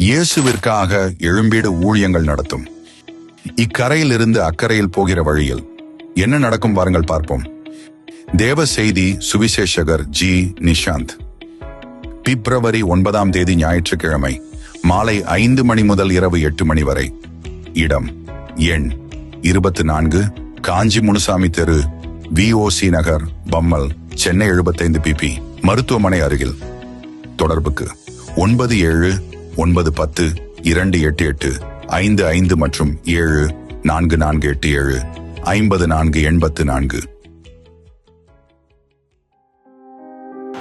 இயேசுவிற்காக எழும்பீடு ஊழியங்கள் நடத்தும். இக்கரையிலிருந்து அக்கறையில் போகிற வழியில் என்ன நடக்கும் பாருங்கள், பார்ப்போம். தேவ செய்தி சுவிசேஷகர் ஜி. நிஷாந்த். பிப்ரவரி 9 ஞாயிற்றுக்கிழமை மாலை 5 மணி முதல் இரவு 8 மணி வரை. இடம் எண் 24, காஞ்சி முனுசாமி தெரு, VOC நகர், பம்மல், சென்னை 75 PP. மருத்துவமனை அருகில். தொடர்புக்கு 97-910-288-55 மற்றும் 74487-5484.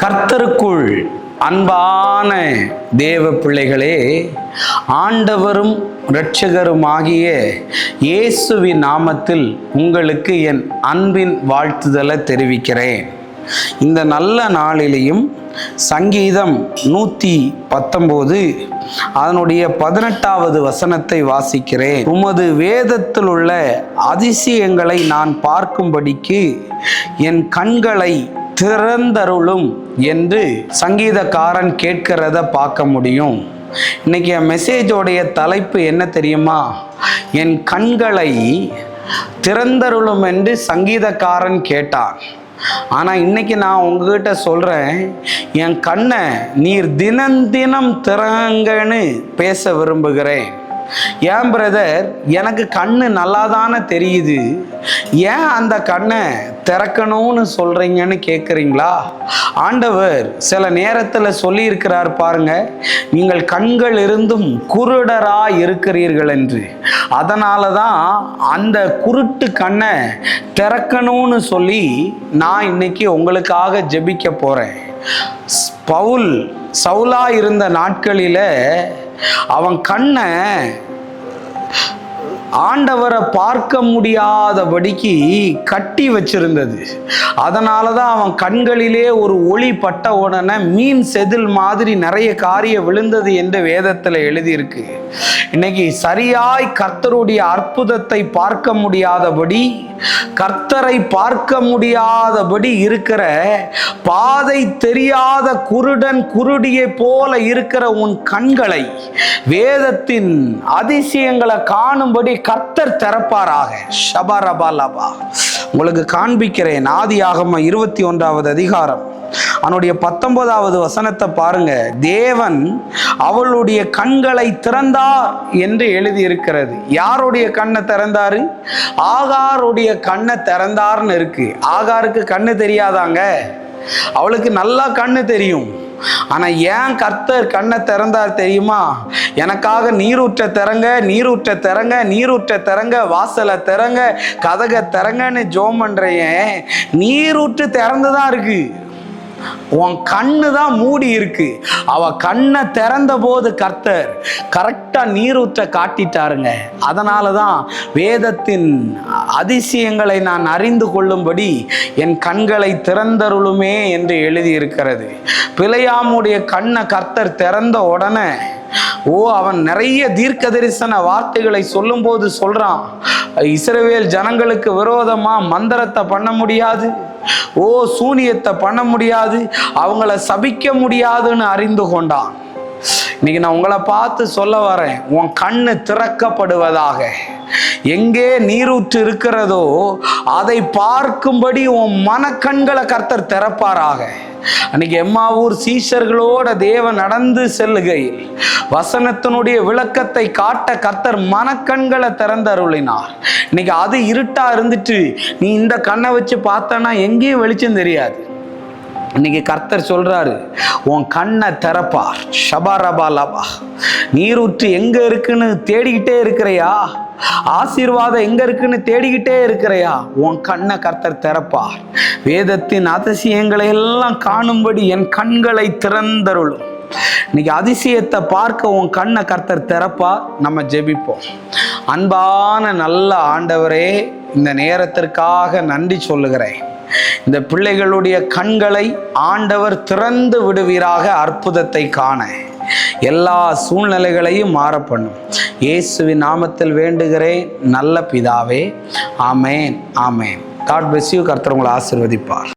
கர்த்தருக்குள் அன்பான தேவ பிள்ளைகளே, ஆண்டவரும் இரட்சகருமாகிய இயேசுவின் நாமத்தில் உங்களுக்கு என் அன்பின் வாழ்த்துதலை தெரிவிக்கிறேன். இந்த நல்ல நாளிலேயும் சங்கீதம் 119 அதனுடைய 18வது வசனத்தை வாசிக்கிறேன். உமது வேதத்தில் உள்ள அதிசயங்களை நான் பார்க்கும்படிக்கு என் கண்களை திறந்தருளும் என்று சங்கீதக்காரன் கேட்கிறத பார்க்க முடியும். இன்னைக்கு என் மெசேஜோடைய தலைப்பு என்ன தெரியுமா? என் கண்களை திறந்தருளும் என்று சங்கீதக்காரன் கேட்டான். ஆனால் இன்னைக்கு நான் உங்ககிட்ட சொல்கிறேன், என் கண்ணை நீர் தினம் தினம் திறங்கன்னு பேச விரும்புகிறேன். ஏன் பிரதர், எனக்கு கண்ணு நல்லா தானே தெரியுது, ஏன் அந்த கண்ணை திறக்கணும்னு சொல்கிறீங்கன்னு கேட்குறீங்களா? ஆண்டவர் சில நேரத்தில் சொல்லியிருக்கிறார் பாருங்க, நீங்கள் கண்கள் இருந்தும் குருடராக இருக்கிறீர்கள் என்று. அதனால தான் அந்த குருட்டு கண்ணை திறக்கணும்னு சொல்லி நான் இன்னைக்கு உங்களுக்காக ஜெபிக்க போகிறேன். பவுல் சவுலா இருந்த நாட்களில் அவன் கண்ணை ஆண்டவரை பார்க்க முடியாதபடிக்கு கட்டி வச்சிருந்தது. அதனால தான் அவன் கண்களிலே ஒரு ஒளி பட்ட உடனே மீன் செதில் மாதிரி நிறைய காரியம் விழுந்தது என்று வேதத்தில் எழுதியிருக்கு. இன்னைக்கு சரியாய் கர்த்தருடைய அற்புதத்தை பார்க்க முடியாதபடி, கர்த்தரை பார்க்க முடியாதபடி இருக்கிற, பாதை தெரியாத குருடன் குருடியை போல இருக்கிற உன் கண்களை வேதத்தின் அதிசயங்களை காணும்படி கர்த்தர் திறப்பாராக. ஷபரபாலபா. உங்களுக்கு காண்பிக்கிறேன். ஆதியாகமம் 21வது அதிகாரம் அவனுடைய 19வது வசனத்தை பாருங்க. தேவன் அவளுடைய கண்களை திறந்தார் என்று எழுதி இருக்கிறது. யாருடைய கண்ணை திறந்தாரு? ஆகாருடைய கண்ணை திறந்தார்னு இருக்கு. ஆகாருக்கு கண்ணு தெரியாதாங்க? அவளுக்கு நல்லா கண்ணு தெரியும். ஆனால் ஏன் கர்த்தர் கண்ணை திறந்தார் தெரியுமா? எனக்காக நீரூற்ற திறங்க, நீரூற்ற திறங்க, நீரூற்ற திறங்க, வாசலை திறங்க, கதகை திறங்கன்னு ஜோம் பண்றேன். நீரூற்று திறந்துதான் இருக்கு, உன் கண்ணு தான் மூடி இருக்கு. அவ கண்ணை திறந்த போது கர்த்தர் கரெக்டா நீரூற்ற காட்டிட்டாருங்க. அதனால தான் வேதத்தின் அதிசயங்களை நான் அறிந்து கொள்ளும்படி என் கண்களை திறந்தருளுமே என்று எழுதி இருக்கிறது. பிலேயாமுடைய கண்ணை கர்த்தர் திறந்த உடனே அவன் நிறைய தீர்க்க தரிசன வார்த்தைகளை சொல்லும் போது சொல்றான், இஸ்ரவேல் ஜனங்களுக்கு விரோதமா மந்திரத்தை பண்ண முடியாது, சூனியத்தை பண்ண முடியாது, அவங்கள சபிக்க முடியாதுன்னு அறிந்து கொண்டான். இன்னைக்கு நான் உங்களை பார்த்து சொல்ல வரேன், உன் கண்ணு திறக்கப்படுவதாக. எங்கே நீரூற்று இருக்கிறதோ அதை பார்க்கும்படி உன் மனக்கண்களை கர்த்தர் திறப்பாராக. அன்னைக்கு எம்மாவூர் சீஷர்களோட தேவன் நடந்து செல்லுகையில் வசனத்தினுடைய விளக்கத்தை காட்ட கர்த்தர் மனக்கண்களை திறந்தருளினார். இன்னைக்கு அது இருட்டா இருந்துட்டு நீ இந்த கண்ணை வச்சு பார்த்தனா எங்கேயும் வெளிச்சம் தெரியாது. இன்னைக்கு கர்த்தர் சொல்றாரு, உன் கண்ணை திறப்பார். ஷபரபாலபா. நீரூற்று எங்க இருக்குன்னு தேடிக்கிட்டே இருக்கிறையா? ஆசீர்வாதம் எங்க இருக்குன்னு தேடிக்கிட்டே இருக்கிறையா? உன் கண்ணை கர்த்தர் திறப்பார். வேதத்தின் அதிசயங்களை எல்லாம் காணும்படி என் கண்களை திறந்தருளும். இன்னைக்கு அதிசயத்தை பார்க்க உன் கண்ணை கர்த்தர் திறப்பா. நம்ம ஜெபிப்போம். அன்பான நல்ல ஆண்டவரே, இந்த நேரத்திற்காக நன்றி சொல்லுகிறேன். இந்த பிள்ளைகளுடைய கண்களை ஆண்டவர் திறந்து விடுவீராக. அற்புதத்தை காண எல்லா சூழ்நிலைகளையும் மாற பண்ணும். இயேசுவின் நாமத்தில் வேண்டுகிறேன் நல்ல பிதாவே. ஆமேன், ஆமேன். God bless you. கர்த்தர் உங்களை ஆசீர்வதிப்பார்.